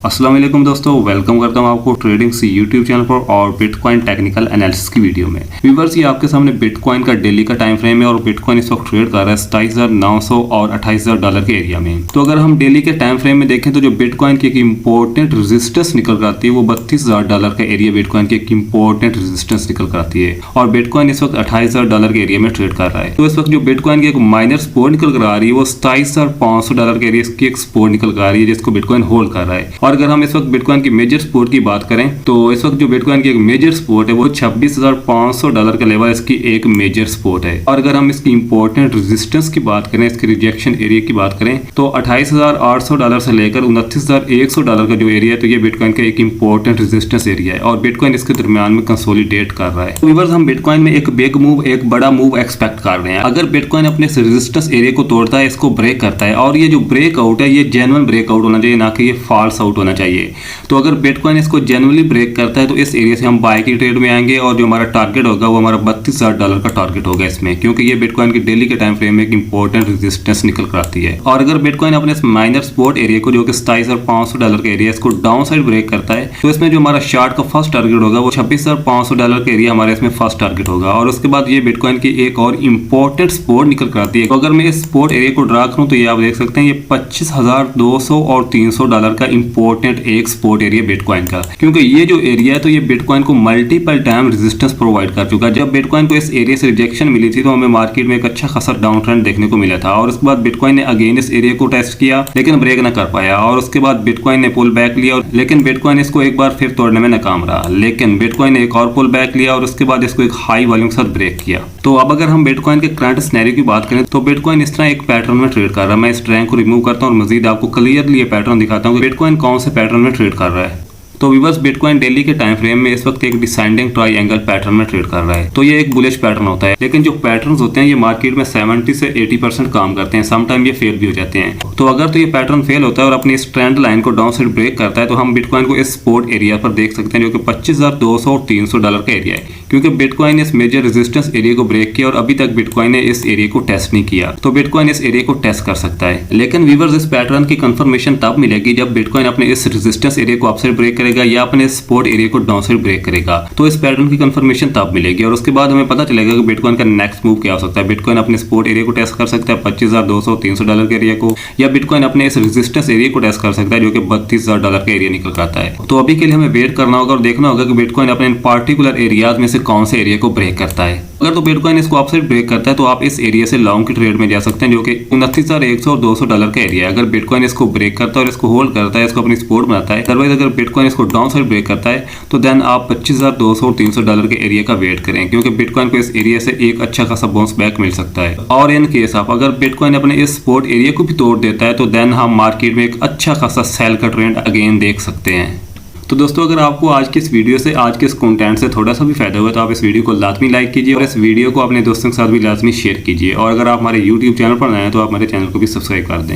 अस्सलाम वालेकुम दोस्तों, वेलकम करता हूं आपको ट्रेडिंग सी यूट्यूब चैनल पर और बिटकॉइन टेक्निकल एनालिसिस की वीडियो में। व्यूअर्स, ये आपके सामने बिटकॉइन का डेली का टाइम फ्रेम है और बिटकॉइन इस वक्त ट्रेड कर रहा है 27,900 और 28,000 डॉलर के एरिया में। तो अगर हम डेली के टाइम फ्रेम में देखें तो जो बिटकॉइन की एक इंपॉर्टेंट रेजिस्टेंस निकल कर आती है वो 32,000 डॉलर का एरिया बिटकॉइन की एक इंपॉर्टेंट रेजिस्टेंस निकल कर आती है और बिटकॉइन इस वक्त 28,000 डॉलर के एरिया में ट्रेड कर रहा है। तो इस वक्त जो बिटकॉइन की एक माइनर सपोर्ट निकल कर आ रही है वो 27,500 डॉलर के एरिया की एक सपोर्ट निकल कर आ रही है जिसको बिटकॉइन होल्ड कर रहा है। और अगर हम इस वक्त बिटकॉइन की मेजर सपोर्ट की बात करें तो इस वक्त जो बिटकॉइन की एक मेजर सपोर्ट है वो 26,500 डॉलर का लेवल इसकी एक मेजर सपोर्ट है। और अगर हम इसकी इंपॉर्टेंट रेजिस्टेंस की बात करें, इसके रिजेक्शन एरिया की बात करें तो 28,800 डॉलर से लेकर 29,100 डॉलर का जो एरिया है तो ये बिटकॉइन का एक इंपॉर्टेंट रेजिस्टेंस एरिया है और बिटकॉइन इसके दरमियान में कंसोलिडेट कर रहा है। तो व्यूअर्स, हम बिटकॉइन में एक बिग मूव, एक बड़ा मूव एक्सपेक्ट कर रहे हैं। अगर बिटकॉइन अपने रेजिस्टेंस एरिया को तोड़ता है, इसको ब्रेक करता है और ये जो ब्रेकआउट है ये जेन्युइन ब्रेकआउट होना चाहिए, ना कि ये फॉल्स आउट होना चाहिए। तो अगर बिटकॉइन इसको जेन्युइनली ब्रेक करता है तो इस एरिया से हम बाय की ट्रेड में आएंगे और जो हमारा टारगेट होगा वो हमारा 32,000 डॉलर का टारगेट होगा इसमें, क्योंकि ये बिटकॉइन की डेली के टाइम फ्रेम में एक इंपॉर्टेंट रेजिस्टेंस निकल कर आती है। और अगर बिटकॉइन अपने इस माइनर सपोर्ट एरिया को जो कि 27,500 डॉलर का एरिया इसको डाउन साइड ब्रेक करता है तो इसमें जो हमारा शार्ट का फर्स्ट टारगेट होगा वो 26,500 डॉलर का एरिया हमारे इसमें फर्स्ट टारगेट होगा। और उसके बाद ये बिटकॉइन की एक और इंपॉर्टेंट सपोर्ट निकल कर आती है। तो अगर मैं इस सपोर्ट एरिया को ड्रा करूं तो ये आप देख सकते हैं ये 25,200 और 300 डॉलर का इंपॉर्टेंट एक सपोर्ट एरिया बिटकॉइन का, क्योंकि ये जो एरिया है तो ये बिटकॉइन को मल्टीपल टाइम रेजिस्टेंस प्रोवाइड कर चुका है। जब बिटकॉइन को इस एरिया से रिजेक्शन मिली थी तो हमें मार्केट में एक अच्छा खासा डाउन ट्रेंड देखने को मिला था और उसके बाद बिटकॉइन ने अगेन इस एरिया को टेस्ट किया लेकिन ब्रेक ना कर पाया और उसके बाद बिटकॉइन ने पुल बैक लिया लेकिन बिटकॉइन इसको एक बार फिर तोड़ने में नाकाम रहा। लेकिन बिटकॉइन ने एक और पुल बैक लिया और उसके बाद इसको एक हाई वॉल्यूम के साथ ब्रेक किया। तो अब अगर हम बिटकॉइन के करंट सिनेरियो की बात करें तो बिटकॉइन इस तरह एक पैटर्न में ट्रेड कर रहा है। मैं इस ट्रेंड को रिमूव करता हूँ और मजीद आपको क्लियरली ये पैटर्न दिखाता हूँ कि बिटकॉइन कौन से पैटर्न में ट्रेड कर रहा है। तो व्यूअर्स, बिटकॉइन डेली के टाइम फ्रेम में इस वक्त एक डिसेंडिंग ट्रायंगल पैटर्न में ट्रेड कर रहा है। तो ये एक बुलिश पैटर्न होता है, लेकिन जो पैटर्न्स होते हैं ये मार्केट में 70 से 80% काम करते हैं, सम टाइम ये फेल भी हो जाते हैं। तो अगर तो ये पैटर्न फेल होता है और अपनी इस ट्रेंड लाइन को डाउन साइड ब्रेक करता है तो हम बिटकॉइन को इस सपोर्ट एरिया पर देख सकते हैं जो कि 25,200 और 300 डॉलर का एरिया है, क्योंकि बिटकॉइन ने इस मेजर रेजिस्टेंस एरिया को ब्रेक किया और अभी तक बिटकॉइन ने इस एरिया को टेस्ट नहीं किया। तो बिटकॉइन इस एरिया को टेस्ट कर सकता है, लेकिन व्यूअर्स इस पैटर्न की कंफर्मेशन तब मिलेगी जब बिटकॉइन अपने इस रेजिस्टेंस एरिया को अपसाइड ब्रेक करेगा या अपने सपोर्ट एरिया को डाउन साइड ब्रेक करेगा। तो इस पैटर्न की कंफर्मेशन तब मिलेगी और उसके बाद हमें पता चलेगा कि बिटकॉइन का नेक्स्ट मूव क्या हो सकता है। बिटकॉइन अपने सपोर्ट एरिया को टेस्ट कर सकता है 25,200 300 डॉलर के एरिया को, या बिटकॉइन अपने इस रेजिस्टेंस एरिया को टेस्ट कर सकता है जो कि 32,000 डॉलर का एरिया निकल आता है। तो अभी के लिए हमें वेट करना होगा और देखना होगा कि बिटकॉइन अपने पार्टिकुलर एरियाज में से कौन से एरिया को ब्रेक करता है। अगर तो बिटकॉइन इसको अपसाइड ब्रेक करता है तो आप इस एरिया से लॉन्ग की ट्रेड में जा सकते हैं जो कि 29,100 और 200 डॉलर का एरिया है। अगर बिटकॉइन इसको ब्रेक करता है और इसको होल्ड करता है, इसको अपनी सपोर्ट बनाता है, अदरवाइज अगर बिटकॉइन इसको डाउन साइड ब्रेक करता है तो देन आप 25,200 और 300 डॉलर के एरिया का वेट करें, क्योंकि बिटकॉइन को इस एरिया से एक अच्छा खासा बाउंस बैक मिल सकता है। और इन केस आप अगर बिटकॉइन अपने इस सपोर्ट एरिया को भी तोड़ देता है तो देन हम मार्केट में एक अच्छा खासा सेल का ट्रेंड अगेन देख सकते हैं। तो दोस्तों, अगर आपको आज की इस वीडियो से, आज के इस कंटेंट से थोड़ा सा भी फायदा हुआ तो आप इस वीडियो को लाजमी लाइक कीजिए और इस वीडियो को अपने दोस्तों के साथ भी लाजमी शेयर कीजिए। और अगर आप हमारे यूट्यूब चैनल पर नए हैं तो आप हमारे चैनल को भी सब्सक्राइब कर दें।